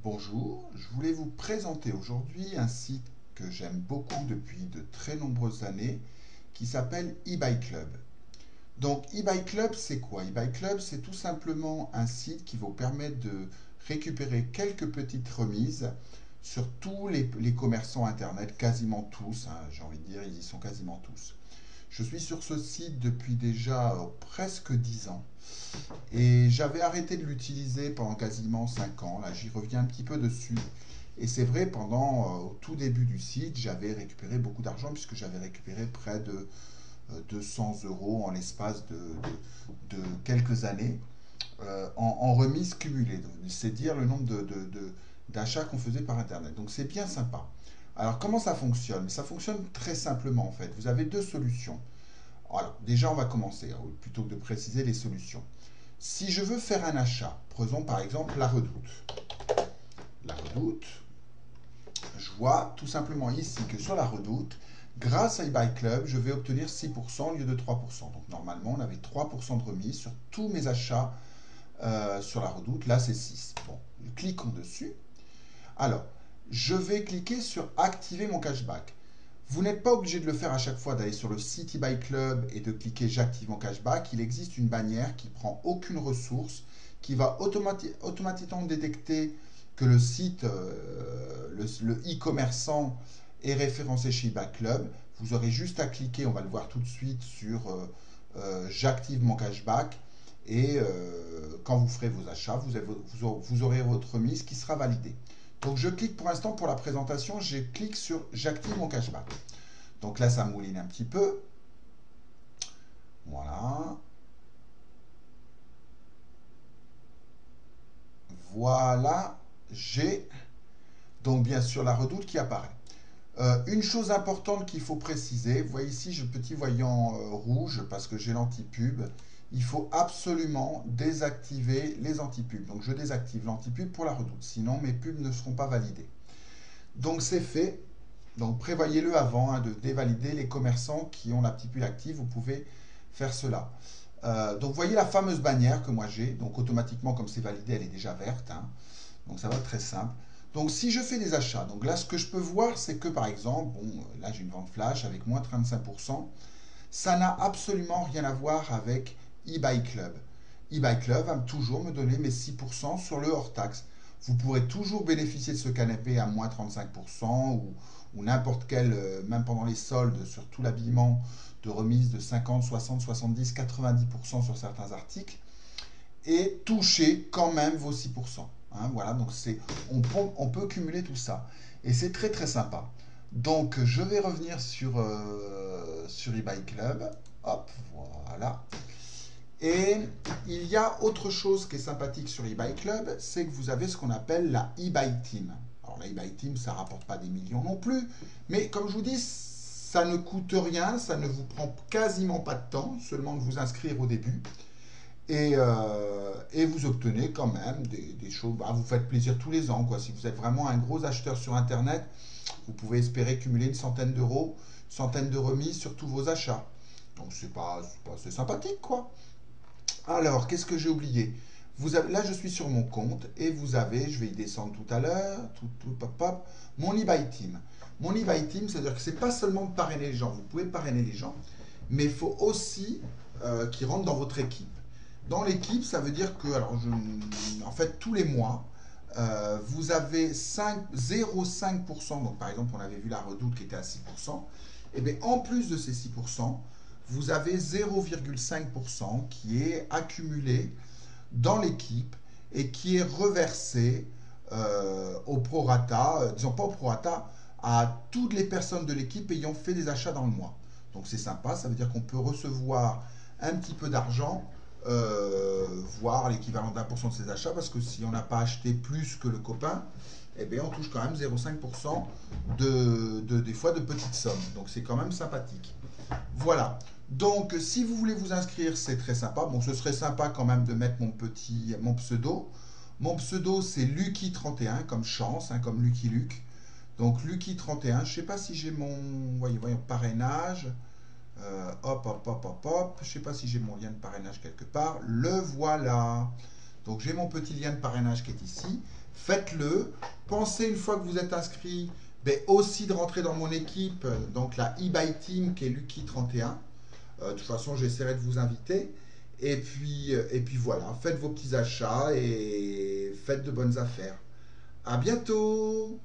Bonjour, je voulais vous présenter aujourd'hui un site que j'aime beaucoup depuis de très nombreuses années qui s'appelle eBay Club. Donc eBay Club, c'est quoi? eBay Club, c'est tout simplement un site qui vous permet de récupérer quelques petites remises sur tous les commerçants internet, quasiment tous, hein, j'ai envie de dire, ils y sont quasiment tous. Je suis sur ce site depuis déjà presque 10 ans. Et j'avais arrêté de l'utiliser pendant quasiment 5 ans. Là, j'y reviens un petit peu dessus. Et c'est vrai, au tout début du site, j'avais récupéré beaucoup d'argent puisque j'avais récupéré près de 200 euros en l'espace de quelques années en remise cumulée. C'est dire le nombre d'achats qu'on faisait par Internet. Donc c'est bien sympa. Alors comment ça fonctionne? Ça fonctionne très simplement en fait. Vous avez deux solutions. Alors déjà on va commencer, hein, plutôt que de préciser les solutions. Si je veux faire un achat, prenons par exemple la Redoute. La Redoute, je vois tout simplement ici que sur la Redoute, grâce à eBay Club, je vais obtenir 6% au lieu de 3%. Donc normalement, on avait 3% de remise sur tous mes achats sur la Redoute. Là, c'est 6. Bon, cliquons dessus. Alors, je vais cliquer sur activer mon cashback. Vous n'êtes pas obligé de le faire à chaque fois, d'aller sur le site eBay Club et de cliquer j'active mon cashback. Il existe une bannière qui prend aucune ressource, qui va automatiquement détecter que le site, le e-commerçant est référencé chez eBay Club. Vous aurez juste à cliquer, on va le voir tout de suite, sur j'active mon cashback. Et quand vous ferez vos achats, vous aurez votre remise qui sera validée. Donc je clique pour l'instant pour la présentation, je clique sur j'active mon cashback. Donc là ça mouline un petit peu. Voilà. Voilà. J'ai donc bien sûr la Redoute qui apparaît. Une chose importante qu'il faut préciser, vous voyez ici j'ai le petit voyant rouge parce que j'ai l'anti-pub. Il faut absolument désactiver les anti-pubs. Donc je désactive l'anti-pub pour la Redoute, sinon mes pubs ne seront pas validées. Donc c'est fait. Donc prévoyez-le avant hein, de dévalider les commerçants qui ont la petite pub active. Vous pouvez faire cela. Donc vous voyez la fameuse bannière que moi j'ai. Donc automatiquement, comme c'est validé, elle est déjà verte. Hein. Donc ça va être très simple. Donc si je fais des achats, donc là ce que je peux voir, c'est que par exemple, bon, là j'ai une vente flash avec moins 35%. Ça n'a absolument rien à voir avec eBay Club. eBay Club va toujours me donner mes 6% sur le hors-taxe. Vous pourrez toujours bénéficier de ce canapé à moins 35% ou n'importe quel, même pendant les soldes, sur tout l'habillement, de remise de 50, 60, 70, 90% sur certains articles et toucher quand même vos 6%. Hein, voilà, donc on peut cumuler tout ça. Et c'est très très sympa. Donc je vais revenir sur eBay Club. Hop, voilà. Et il y a autre chose qui est sympathique sur eBay Club, c'est que vous avez ce qu'on appelle la eBay Team. Alors la eBay Team, ça ne rapporte pas des millions non plus, mais comme je vous dis, ça ne coûte rien, ça ne vous prend quasiment pas de temps, seulement de vous inscrire au début. Et vous obtenez quand même des choses. Bah, vous faites plaisir tous les ans, quoi. Si vous êtes vraiment un gros acheteur sur Internet, vous pouvez espérer cumuler une centaine d'euros, une centaine de remises sur tous vos achats. Donc c'est sympathique, quoi. Alors, qu'est-ce que j'ai oublié? Là, je suis sur mon compte et vous avez, je vais y descendre tout à l'heure, mon eBay Team. Mon eBay Team, c'est-à-dire que c'est pas seulement de parrainer les gens, vous pouvez parrainer les gens, mais il faut aussi qu'ils rentrent dans votre équipe. Dans l'équipe, ça veut dire que, en fait, tous les mois, vous avez 0,5%, donc par exemple, on avait vu la Redoute qui était à 6%, et bien en plus de ces 6%, vous avez 0,5% qui est accumulé dans l'équipe et qui est reversé au prorata, disons pas au prorata, à toutes les personnes de l'équipe ayant fait des achats dans le mois. Donc c'est sympa, ça veut dire qu'on peut recevoir un petit peu d'argent, voire l'équivalent d'1% de ses achats, parce que si on n'a pas acheté plus que le copain, eh bien on touche quand même 0,5% des fois de petites sommes. Donc c'est quand même sympathique. Voilà. Donc si vous voulez vous inscrire, c'est très sympa. Bon, ce serait sympa quand même de mettre mon pseudo. Mon pseudo c'est Lucky31 comme chance, hein, comme Lucky Luke. Donc Lucky31, je ne sais pas si j'ai mon voyons, parrainage. Hop, hop, hop, hop, hop. Je ne sais pas si j'ai mon lien de parrainage quelque part. Le voilà. Donc j'ai mon petit lien de parrainage qui est ici. faites-le. Pensez une fois que vous êtes inscrit, ben, aussi de rentrer dans mon équipe, donc la eBay Team qui est Lucky31. De toute façon, j'essaierai de vous inviter. Et puis voilà, faites vos petits achats et faites de bonnes affaires. À bientôt!